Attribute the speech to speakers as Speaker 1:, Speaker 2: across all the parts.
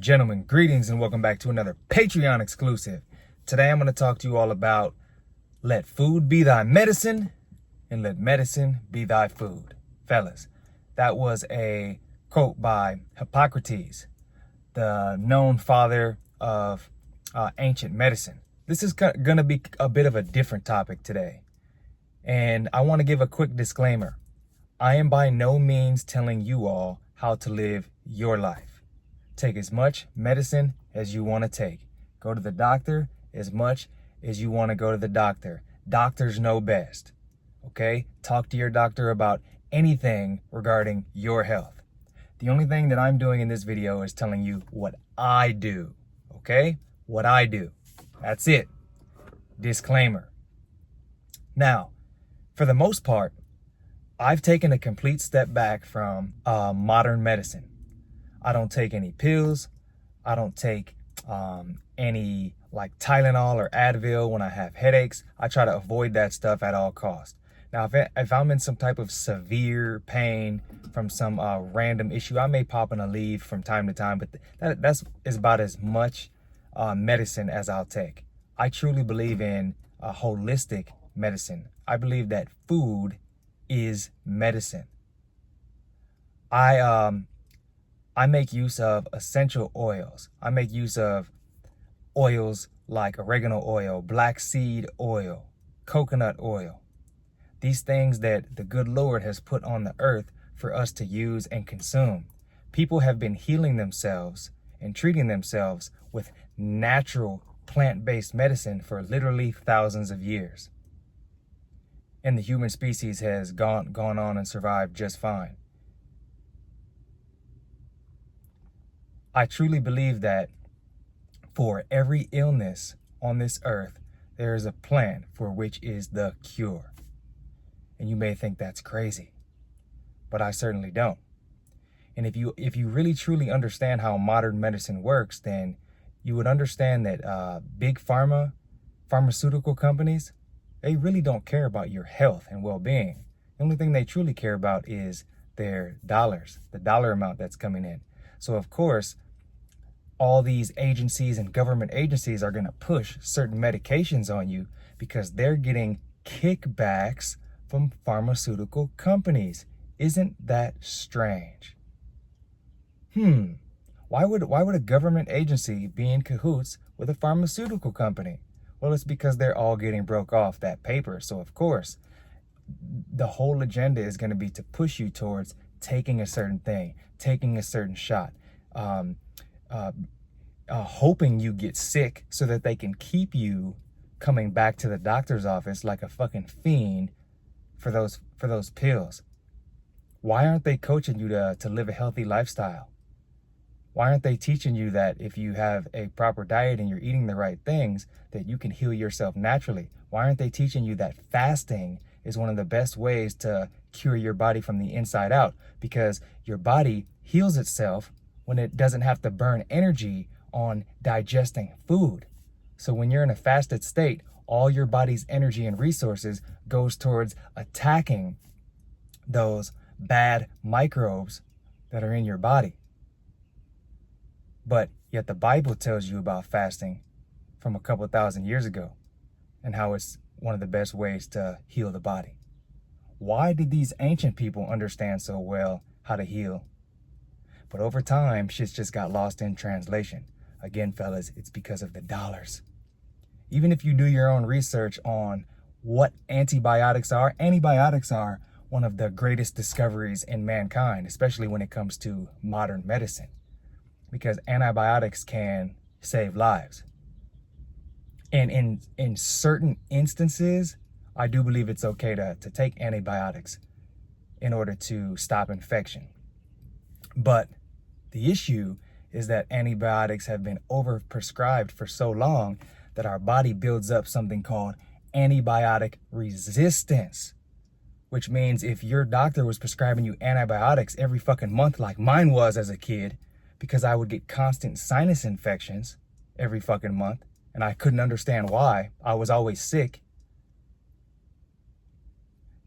Speaker 1: gentlemen, greetings and welcome back to another Patreon exclusive. Today I'm going to talk to you all about let food be thy medicine and let medicine be thy food. Fellas, that was a quote by Hippocrates, the known father of ancient medicine. This is going to be a bit of a different topic today. And I want to give a quick disclaimer. I am by no means telling you all how to live your life. Take as much medicine as you want to take. Go to the doctor as much as you want to go to the doctor. Doctors know best. Okay? Talk to your doctor about anything regarding your health. The only thing that I'm doing in this video is telling you what I do. Okay? What I do. That's it. Disclaimer. Now, for the most part, I've taken a complete step back from modern medicine. I don't take any pills. I don't take any like Tylenol or Advil when I have headaches. I try to avoid that stuff at all costs. Now, if I'm in some type of severe pain from some random issue, I may pop in a leave from time to time, but that's about as much medicine as I'll take. I truly believe in holistic medicine. I believe that food is medicine. I make use of essential oils. I make use of oils like oregano oil, black seed oil, coconut oil. These things that the good Lord has put on the earth for us to use and consume. People have been healing themselves and treating themselves with natural plant-based medicine for literally thousands of years. And the human species has gone on and survived just fine. I truly believe that for every illness on this earth, there is a plant for which is the cure. And you may think that's crazy, but I certainly don't. And if you really truly understand how modern medicine works, then you would understand that big pharmaceutical companies, they really don't care about your health and well-being. The only thing they truly care about is their dollars, the dollar amount that's coming in. So of course, all these agencies and government agencies are going to push certain medications on you because they're getting kickbacks from pharmaceutical companies. Isn't that strange? Why would a government agency be in cahoots with a pharmaceutical company? Well, it's because they're all getting broke off that paper. So of course, the whole agenda is going to be to push you towards taking a certain thing, taking a certain shot, hoping you get sick so that they can keep you coming back to the doctor's office like a fucking fiend for those pills. Why aren't they coaching you to live a healthy lifestyle? Why aren't they teaching you that if you have a proper diet and you're eating the right things, that you can heal yourself naturally? Why aren't they teaching you that fasting is one of the best ways to cure your body from the inside out? Because your body heals itself when it doesn't have to burn energy on digesting food. So when you're in a fasted state, all your body's energy and resources goes towards attacking those bad microbes that are in your body. But yet the Bible tells you about fasting from a couple thousand years ago and how it's one of the best ways to heal the body. Why did these ancient people understand so well how to heal? But over time, shit's just got lost in translation. Again, fellas, it's because of the dollars. Even if you do your own research on what antibiotics are one of the greatest discoveries in mankind, especially when it comes to modern medicine. Because antibiotics can save lives. And in certain instances, I do believe it's okay to take antibiotics in order to stop infection. But the issue is that antibiotics have been overprescribed for so long that our body builds up something called antibiotic resistance, which means if your doctor was prescribing you antibiotics every fucking month like mine was as a kid, because I would get constant sinus infections every fucking month, and I couldn't understand why. I was always sick.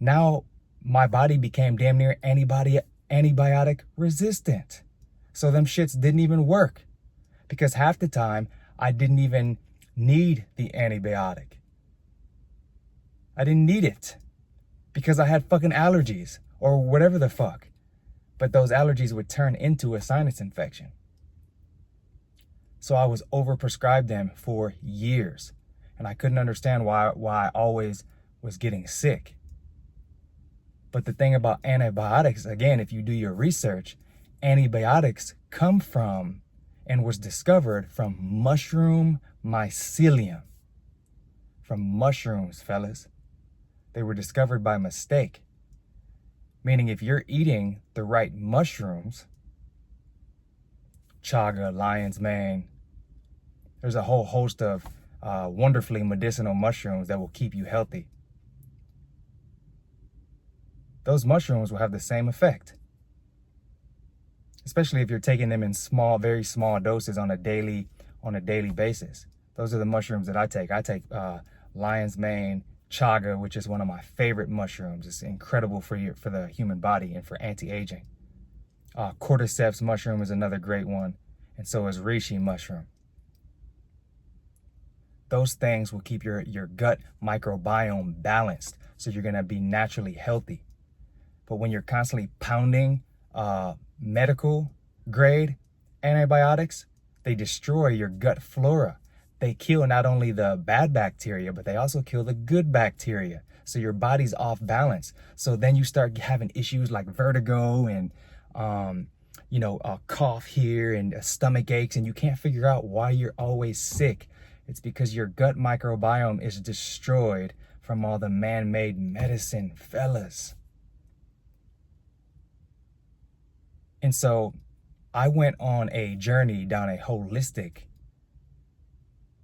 Speaker 1: Now my body became damn near antibiotic resistant. So them shits didn't even work. Because half the time, I didn't even need the antibiotic. I didn't need it because I had fucking allergies or whatever the fuck. But those allergies would turn into a sinus infection. So I was overprescribed them for years. And I couldn't understand why I always was getting sick. But the thing about antibiotics, again, if you do your research, antibiotics come from and was discovered from mushroom mycelium. From mushrooms, fellas. They were discovered by mistake. Meaning if you're eating the right mushrooms, chaga, lion's mane, there's a whole host of wonderfully medicinal mushrooms that will keep you healthy. Those mushrooms will have the same effect. Especially if you're taking them in small, very small doses on a daily basis. Those are the mushrooms that I take. I take lion's mane, chaga, which is one of my favorite mushrooms. It's incredible for the human body and for anti-aging. Cordyceps mushroom is another great one, and so is reishi mushroom. Those things will keep your gut microbiome balanced, so you're gonna be naturally healthy. But when you're constantly pounding medical grade antibiotics, they destroy your gut flora. They kill not only the bad bacteria, but they also kill the good bacteria. So your body's off balance. So then you start having issues like vertigo and, a cough here and stomach aches, and you can't figure out why you're always sick. It's because your gut microbiome is destroyed from all the man-made medicine, fellas. And so I went on a journey down a holistic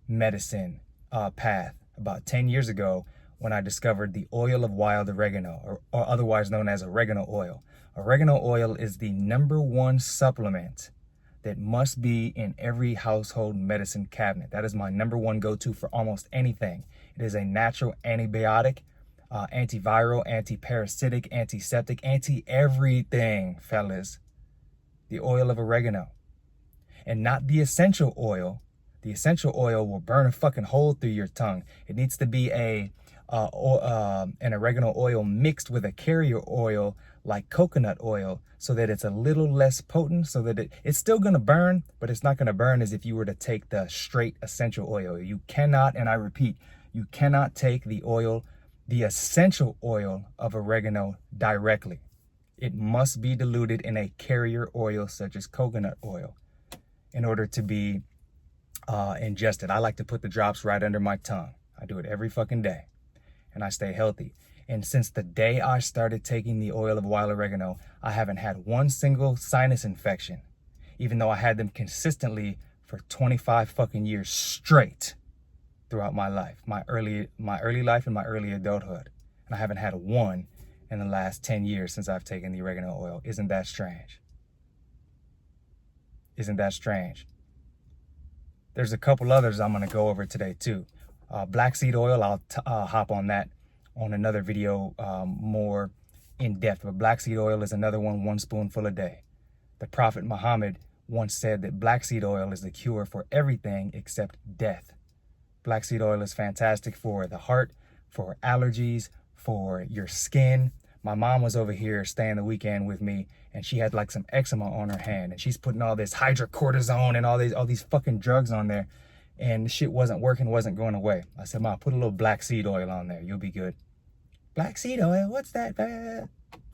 Speaker 1: medicine path about 10 years ago when I discovered the oil of wild oregano, or otherwise known as oregano oil. Oregano oil is the #1 supplement that must be in every household medicine cabinet. That is my #1 go-to for almost anything. It is a natural antibiotic, antiviral, anti-parasitic, antiseptic, anti-everything, fellas. The oil of oregano. And not the essential oil. The essential oil will burn a fucking hole through your tongue. It needs to be an oregano oil mixed with a carrier oil like coconut oil so that it's a little less potent, so that it's still gonna burn, but it's not gonna burn as if you were to take the straight essential oil. You cannot, and I repeat, you cannot take the essential oil of oregano directly. It must be diluted in a carrier oil such as coconut oil in order to be ingested. I like to put the drops right under my tongue. I do it every fucking day and I stay healthy. And since the day I started taking the oil of wild oregano, I haven't had one single sinus infection, even though I had them consistently for 25 fucking years straight throughout my life, my early life and my early adulthood. And I haven't had one in the last 10 years since I've taken the oregano oil. Isn't that strange? Isn't that strange? There's a couple others I'm going to go over today too. Black seed oil, I'll hop on that on another video more in depth. But black seed oil is another one spoonful a day. The Prophet Muhammad once said that black seed oil is the cure for everything except death. Black seed oil is fantastic for the heart, for allergies, for your skin. My mom was over here staying the weekend with me, and she had like some eczema on her hand, and she's putting all this hydrocortisone and all these fucking drugs on there, and the shit wasn't working, wasn't going away. I said, "Ma, put a little black seed oil on there. You'll be good." Black seed oil? What's that?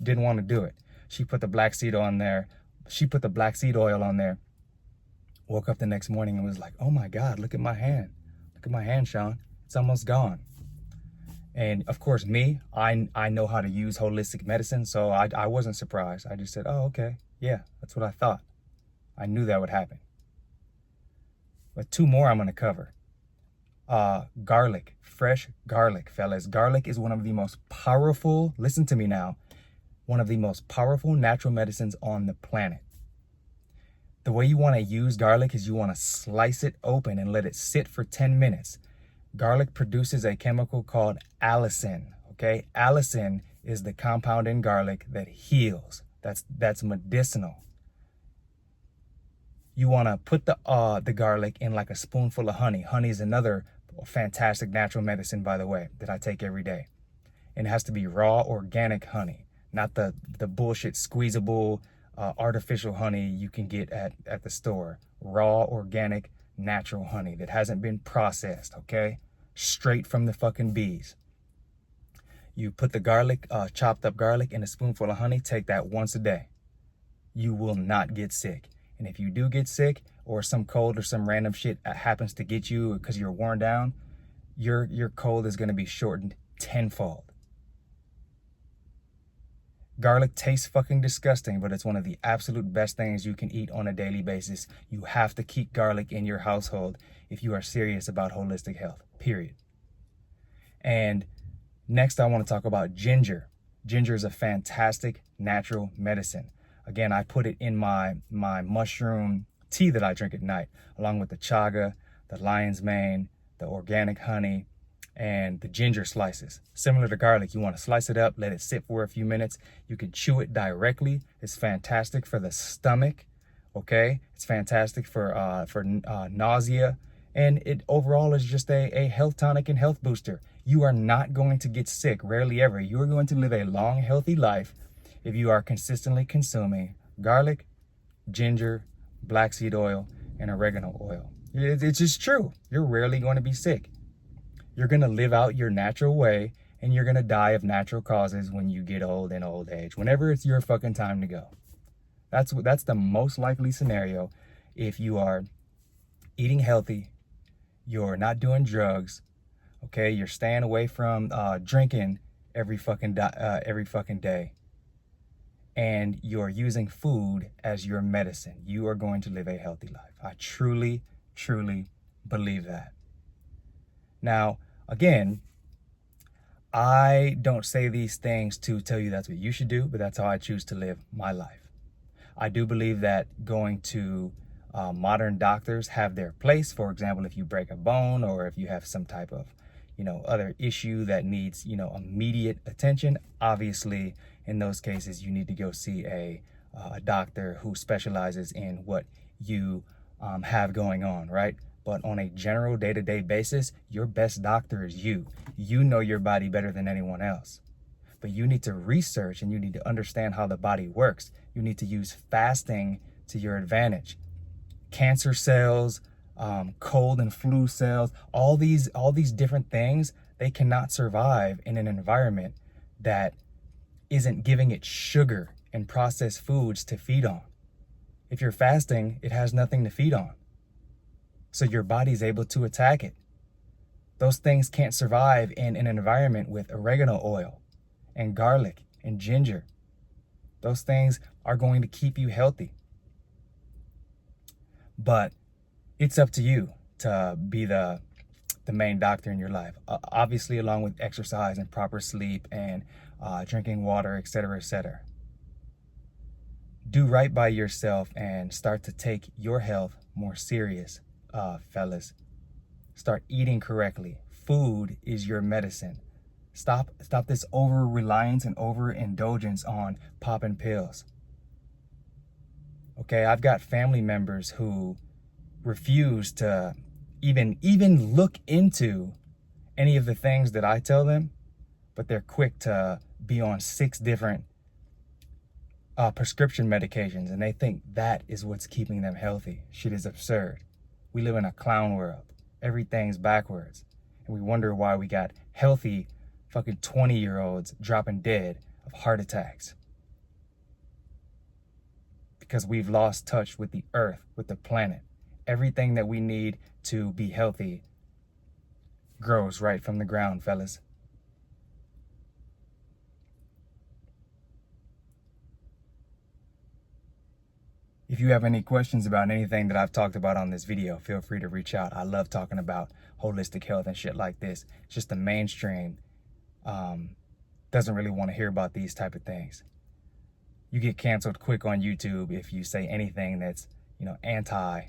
Speaker 1: Didn't want to do it. She put the black seed on there. She put the black seed oil on there. Woke up the next morning and was like, "Oh my God, look at my hand. Look at my hand, Shaun. It's almost gone." And of course, I know how to use holistic medicine, so I wasn't surprised. I just said, "Oh, okay. Yeah, that's what I thought." I knew that would happen. But two more I'm going to cover. Garlic, fresh garlic, fellas. Garlic is one of the most powerful, listen to me now, one of the most powerful natural medicines on the planet. The way you want to use garlic is you want to slice it open and let it sit for 10 minutes. Garlic produces a chemical called allicin, okay? Allicin is the compound in garlic that heals. That's medicinal. You want to put the garlic in like a spoonful of honey. Honey is another fantastic natural medicine, by the way, that I take every day. And it has to be raw, organic honey, not the bullshit squeezable artificial honey you can get at the store. Raw, organic, natural honey that hasn't been processed, okay? Straight from the fucking bees. You put the garlic, chopped up garlic, in a spoonful of honey. Take that once a day. You will not get sick. And if you do get sick, or some cold or some random shit happens to get you because you're worn down, your cold is going to be shortened tenfold. Garlic tastes fucking disgusting, but it's one of the absolute best things you can eat on a daily basis. You have to keep garlic in your household if you are serious about holistic health, period. And next, I want to talk about ginger. Ginger is a fantastic natural medicine. Again, I put it in my mushroom tea that I drink at night, along with the chaga, the lion's mane, the organic honey, and the ginger slices. Similar to garlic, you want to slice it up, let it sit for a few minutes. You can chew it directly. It's fantastic for the stomach, okay? It's fantastic for nausea, and it overall is just a health tonic and health booster. You are not going to get sick, rarely ever. You are going to live a long, healthy life if you are consistently consuming garlic, ginger, black seed oil, and oregano oil. It's just true. You're rarely going to be sick. You're going to live out your natural way, and you're going to die of natural causes when you get old in old age, whenever it's your fucking time to go. That's the most likely scenario if you are eating healthy, you're not doing drugs, okay, you're staying away from drinking every fucking day, and you're using food as your medicine. You are going to live a healthy life. I truly, truly believe that. Now, again, I don't say these things to tell you that's what you should do, but that's how I choose to live my life. I do believe that going to modern doctors have their place. For example, if you break a bone, or if you have some type of, other issue that needs, immediate attention, obviously, in those cases, you need to go see a doctor who specializes in what you have going on, right? But on a general day-to-day basis, your best doctor is you. You know your body better than anyone else. But you need to research, and you need to understand how the body works. You need to use fasting to your advantage. Cancer cells, cold and flu cells, all these different things, they cannot survive in an environment that isn't giving it sugar and processed foods to feed on. If you're fasting, it has nothing to feed on. So your body's able to attack it. Those things can't survive in an environment with oregano oil and garlic and ginger. Those things are going to keep you healthy. But it's up to you to be the main doctor in your life. Obviously, along with exercise and proper sleep and drinking water, etc., etc. Do right by yourself and start to take your health more serious. Fellas, start eating correctly. Food is your medicine. Stop this over reliance and overindulgence on popping pills. Okay, I've got family members who refuse to even look into any of the things that I tell them, but they're quick to be on 6 different prescription medications, and they think that is what's keeping them healthy. Shit is absurd. We live in a clown world. Everything's backwards. And we wonder why we got healthy fucking 20-year-olds dropping dead of heart attacks. Because we've lost touch with the earth, with the planet. Everything that we need to be healthy grows right from the ground, fellas. If you have any questions about anything that I've talked about on this video, feel free to reach out. I love talking about holistic health and shit like this. It's just the mainstream doesn't really want to hear about these type of things. You get canceled quick on YouTube if you say anything that's, anti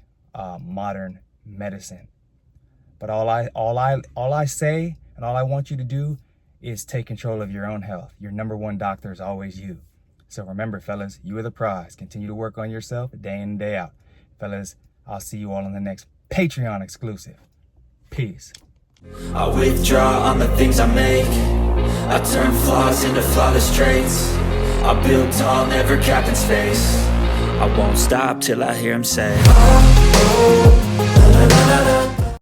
Speaker 1: modern medicine. But all I say and all I want you to do is take control of your own health. Your number one doctor is always you. So remember, fellas, you are the prize. Continue to work on yourself day in and day out. Fellas, I'll see you all in the next Patreon exclusive. Peace.
Speaker 2: I withdraw on the things I make. I turn flaws into flawless traits. I build tall, never capped in space. I won't stop till I hear him say, oh, oh, la, la, la, la, la.